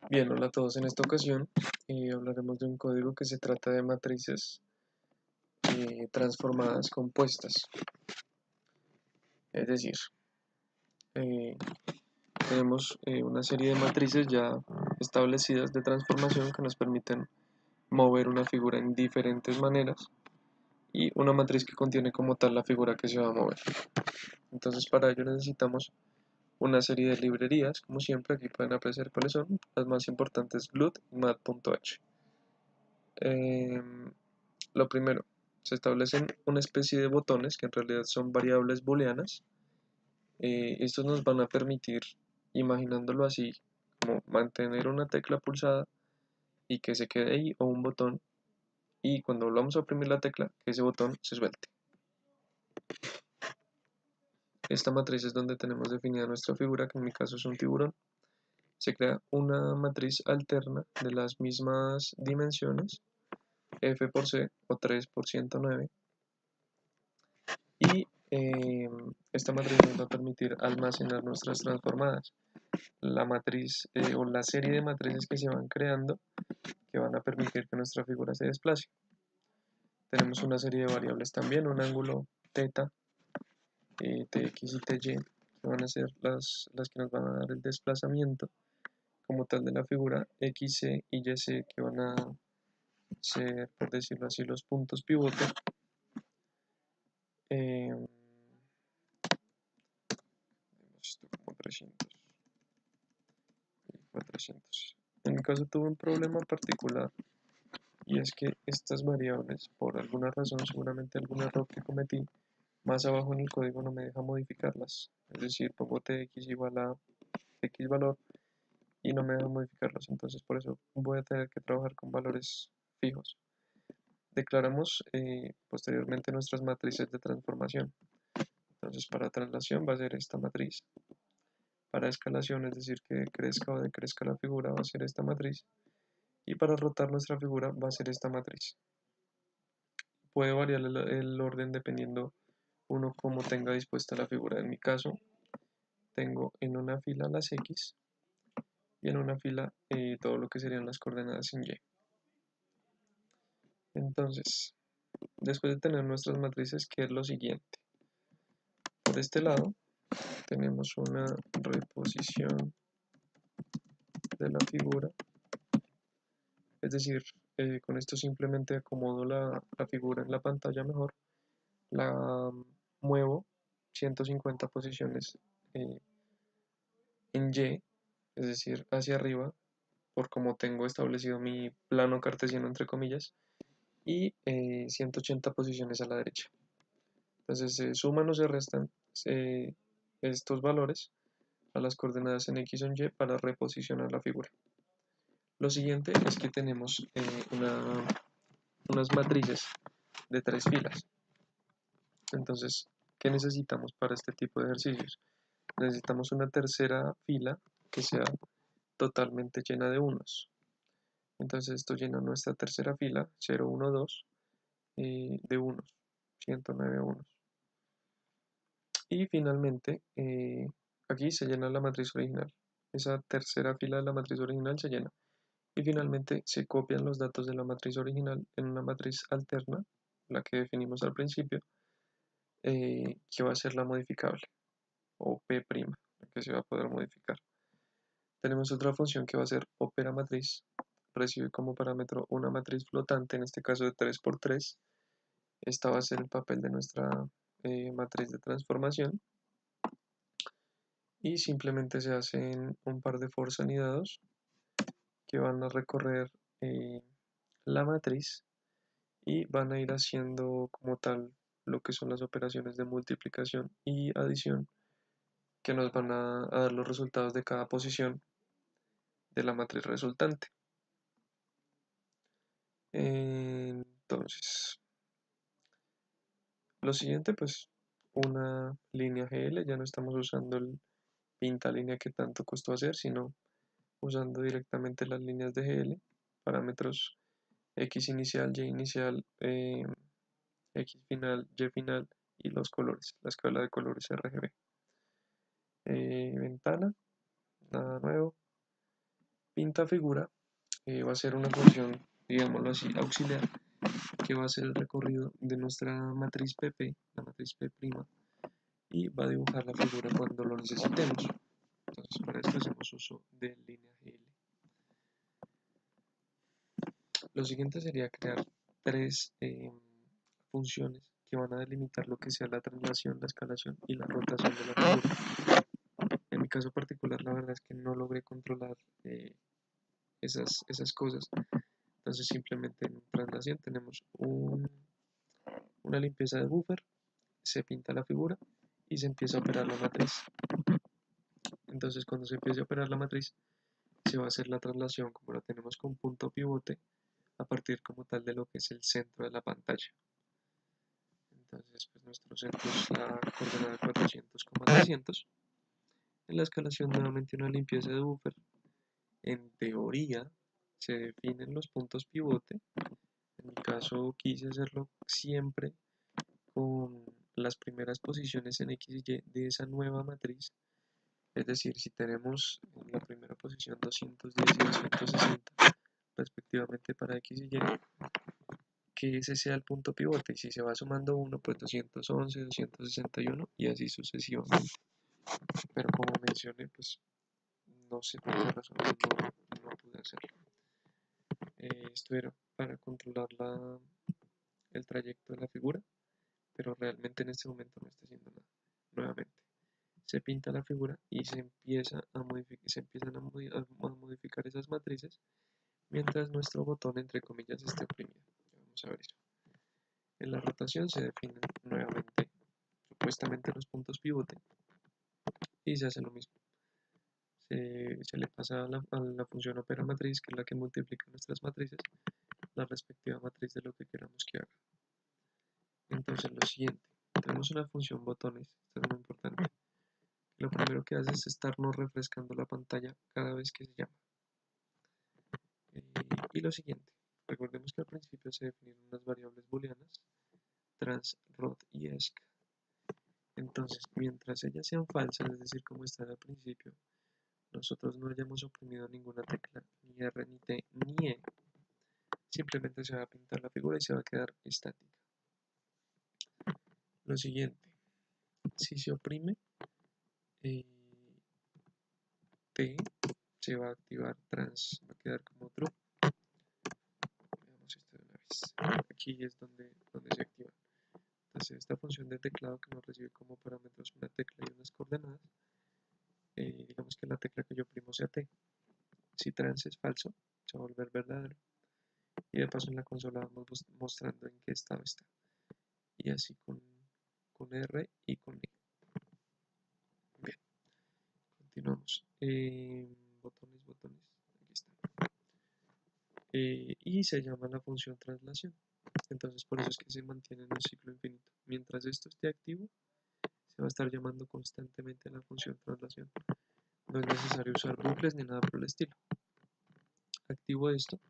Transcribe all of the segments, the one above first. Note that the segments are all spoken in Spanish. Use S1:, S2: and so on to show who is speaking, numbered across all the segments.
S1: Bien, hola a todos. En esta ocasión hablaremos de un código que se trata de matrices transformadas compuestas. Es decir, eh, tenemos una serie de matrices ya establecidas de transformación que nos permiten mover una figura en diferentes maneras y una matriz que contiene como tal la figura que se va a mover. Entonces para ello necesitamos una serie de librerías, como siempre aquí pueden apreciar cuáles son. Las más importantes, glut y mat.h. Lo primero, se establecen una especie de botones que en realidad son variables booleanas. Estos nos van a permitir, imaginándolo así, como mantener una tecla pulsada y que se quede ahí, o un botón, y cuando volvamos a oprimir la tecla, que ese botón se suelte. Esta matriz es donde tenemos definida nuestra figura, que en mi caso es un tiburón. Se crea una matriz alterna de las mismas dimensiones, f por c o 3 por 109, y esta matriz nos va a permitir almacenar nuestras transformadas. La matriz o la serie de matrices que se van creando que van a permitir que nuestra figura se desplace. Tenemos una serie de variables también, un ángulo θ, tx y ty, que van a ser las que nos van a dar el desplazamiento como tal de la figura, xc y yc, que van a ser, por decirlo así, los puntos pivote. Esto como 300 y 400. En mi caso tuve un problema particular, y es que estas variables, por alguna razón, seguramente algún error que cometí, más abajo en el código no me deja modificarlas. Es decir, pongo tx igual a x valor y no me deja modificarlos. Entonces por eso voy a tener que trabajar con valores fijos. Declaramos posteriormente nuestras matrices de transformación. Entonces para traslación va a ser esta matriz. Para escalación, es decir, que crezca o decrezca la figura, va a ser esta matriz. Y para rotar nuestra figura va a ser esta matriz. Puede variar el orden dependiendo uno cómo tenga dispuesta la figura. En mi caso, tengo en una fila las X y en una fila todo lo que serían las coordenadas en Y. Entonces, después de tener nuestras matrices, ¿qué es lo siguiente? Por este lado, tenemos una reposición de la figura. Es decir, con esto simplemente acomodo la figura en la pantalla mejor. La muevo 150 posiciones en Y, es decir, hacia arriba, por como tengo establecido mi plano cartesiano entre comillas, y 180 posiciones a la derecha. Entonces se suman o se restan estos valores a las coordenadas en X o en Y para reposicionar la figura. Lo siguiente es que tenemos unas matrices de 3 filas. Entonces, ¿qué necesitamos para este tipo de ejercicios? Necesitamos una tercera fila que sea totalmente llena de unos. Entonces esto llena nuestra tercera fila, 0, 1, 2, de unos, 109 unos. Y finalmente, aquí se llena la matriz original. Esa tercera fila de la matriz original se llena. Y finalmente se copian los datos de la matriz original en una matriz alterna, la que definimos al principio, que va a ser la modificable, o P', la que se va a poder modificar. Tenemos otra función que va a ser opera matriz, recibe como parámetro una matriz flotante, en este caso de 3×3. Esta va a ser el papel de nuestra matriz de transformación. Y simplemente se hacen un par de for anidados que van a recorrer la matriz y van a ir haciendo como tal lo que son las operaciones de multiplicación y adición que nos van a dar los resultados de cada posición de la matriz resultante. Entonces, lo siguiente, pues una línea GL, ya no estamos usando el pinta línea que tanto costó hacer, sino usando directamente las líneas de GL, parámetros X inicial, Y inicial, X final, Y final y los colores, la escala de colores RGB. Ventana, nada nuevo. pinta figura va a ser una función, digámoslo así, auxiliar, que va a hacer el recorrido de nuestra matriz PP, la matriz P', y va a dibujar la figura cuando lo necesitemos. Entonces para esto hacemos uso de línea GL. Lo siguiente sería crear tres funciones que van a delimitar lo que sea la traslación, la escalación y la rotación de la figura. En mi caso particular, la verdad es que no logré controlar esas cosas. Entonces simplemente en traslación tenemos una limpieza de buffer, se pinta la figura y se empieza a operar la matriz. Entonces cuando se empiece a operar la matriz, se va a hacer la traslación como la tenemos con punto pivote a partir como tal de lo que es el centro de la pantalla. Entonces pues nuestro centro es la coordenada 400,300. En la escalación nuevamente una limpieza de buffer. En teoría se definen los puntos pivote. En mi caso quise hacerlo siempre con las primeras posiciones en X y Y de esa nueva matriz. Es decir, si tenemos en la primera posición 210 y 260 respectivamente para X y Y, que ese sea el punto pivote, y si se va sumando uno, pues 211, 261 y así sucesivamente. Pero como mencioné, pues no sé por qué razón no pude hacerlo. Esto era para controlar el trayecto de la figura, pero realmente en este momento no está haciendo nada. Nuevamente, se pinta la figura y se empiezan a modificar esas matrices mientras nuestro botón entre comillas esté oprimido. Vamos a ver eso. En la rotación se definen nuevamente supuestamente los puntos pivote y se hace lo mismo. Se le pasa a la función opera matriz, que es la que multiplica nuestras matrices, la respectiva matriz de lo que queramos que haga. Entonces lo siguiente, tenemos una función botones, esto es muy importante. Lo primero que hace es estarnos refrescando la pantalla cada vez que se llama. Y lo siguiente, recordemos que al principio se definieron unas variables booleanas, trans, rot y esc. Entonces, mientras ellas sean falsas, es decir, como están al principio, nosotros no hayamos oprimido ninguna tecla, ni R, ni T, ni E, simplemente se va a pintar la figura y se va a quedar estática. Lo siguiente, si se oprime T, se va a activar trans, va a quedar como true. Veamos esto de una vez. Aquí es donde se activa. Entonces esta función de teclado que nos recibe como parámetros una tecla y unas coordenadas, digamos que la tecla que yo oprimo sea T. Si trans es falso, se va a volver verdadero. Y de paso en la consola vamos mostrando en qué estado está. Y así con R y con E. Bien, continuamos. Botones, aquí está. Y se llama la función traslación. Entonces por eso es que se mantiene en un ciclo infinito. Mientras esto esté activo, se va a estar llamando constantemente a la función traslación. No es necesario usar bucles ni nada por el estilo. Activo esto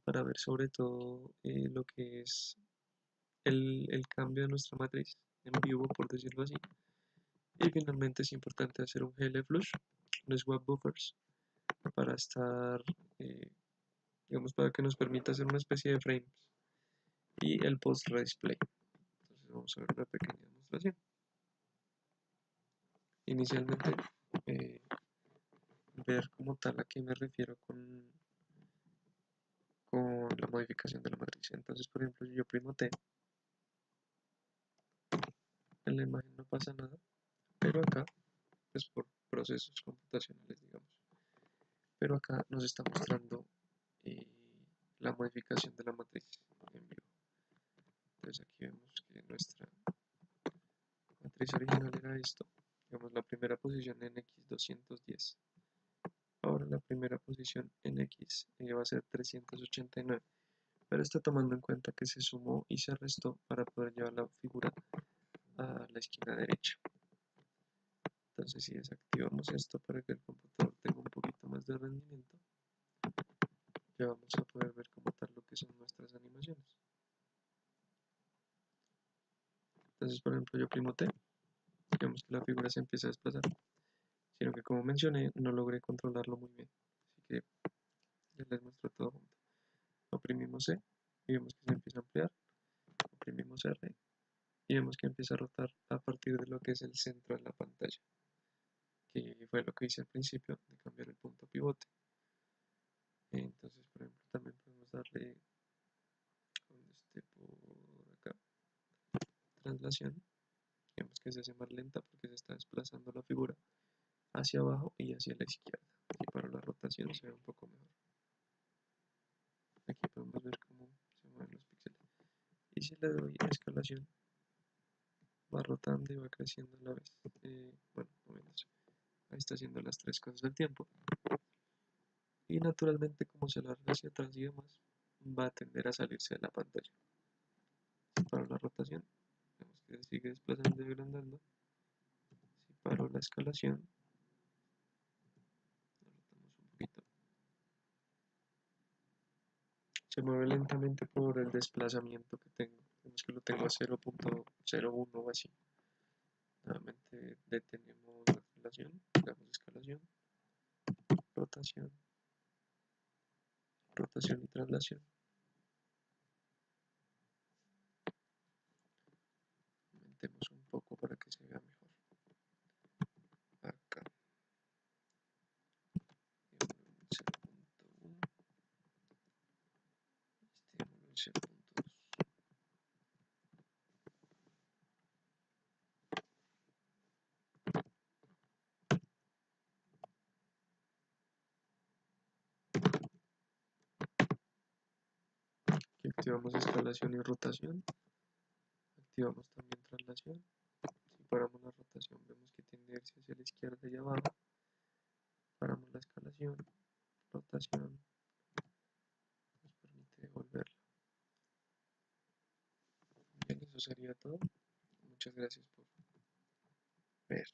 S1: para ver sobre todo lo que es el cambio de nuestra matriz en vivo, por decirlo así. Y finalmente es importante hacer un glFlush, un swap buffers, para estar, digamos, para que nos permita hacer una especie de frames. Y el post display. Entonces vamos a ver una pequeña demostración. Inicialmente, ver como tal a qué me refiero con la modificación de la matriz. Entonces, por ejemplo, si yo oprimo T, en la imagen no pasa nada, pero acá, pues por procesos computacionales, digamos, pero acá nos está mostrando la modificación de la matriz en vivo. Entonces aquí vemos que nuestra matriz original era esto, digamos la primera posición en X210. Ahora la primera posición en X va a ser 389, pero está tomando en cuenta que se sumó y se restó para poder llevar la figura a la esquina derecha. Entonces si desactivamos esto para que el computador tenga un poquito más de rendimiento, ya vamos a poder ver como tal lo que son nuestras animaciones. Entonces por ejemplo yo oprimo T, digamos que la figura se empieza a desplazar, sino que como mencioné no logré controlarlo muy bien, así que oprimimos C y vemos que se empieza a ampliar, oprimimos R y vemos que empieza a rotar a partir de lo que es el centro de la pantalla, que fue lo que hice al principio de cambiar el punto pivote. Entonces, por ejemplo, también podemos darle donde esté por acá, traslación. Vemos que se hace más lenta porque se está desplazando la figura hacia abajo y hacia la izquierda. Y para la rotación se ve un poco mejor. Aquí podemos ver cómo se mueven los píxeles. Y si le doy escalación, va rotando y va creciendo a la vez. Bueno, moviéndose. Ahí está haciendo las tres cosas al tiempo. Y naturalmente, como se alarga hacia atrás y demás, va a tender a salirse de la pantalla. Si paro la rotación, vemos que se sigue desplazando y agrandando. Si paro la escalación, lo rotamos un poquito. Se mueve lentamente por el desplazamiento que tengo. Vemos que lo tengo a 0.01 o así. Nuevamente detenemos la traslación, damos escalación, rotación, rotación y traslación. Aumentemos un poco para que se vea mejor. Acá. 0.1. Este 0.2. Aquí activamos escalación y rotación. Activamos también traslación. Si paramos la rotación, vemos que tiende a irse hacia la izquierda y abajo. Paramos la escalación, rotación, nos permite devolverla. Bien, eso sería todo. Muchas gracias por ver.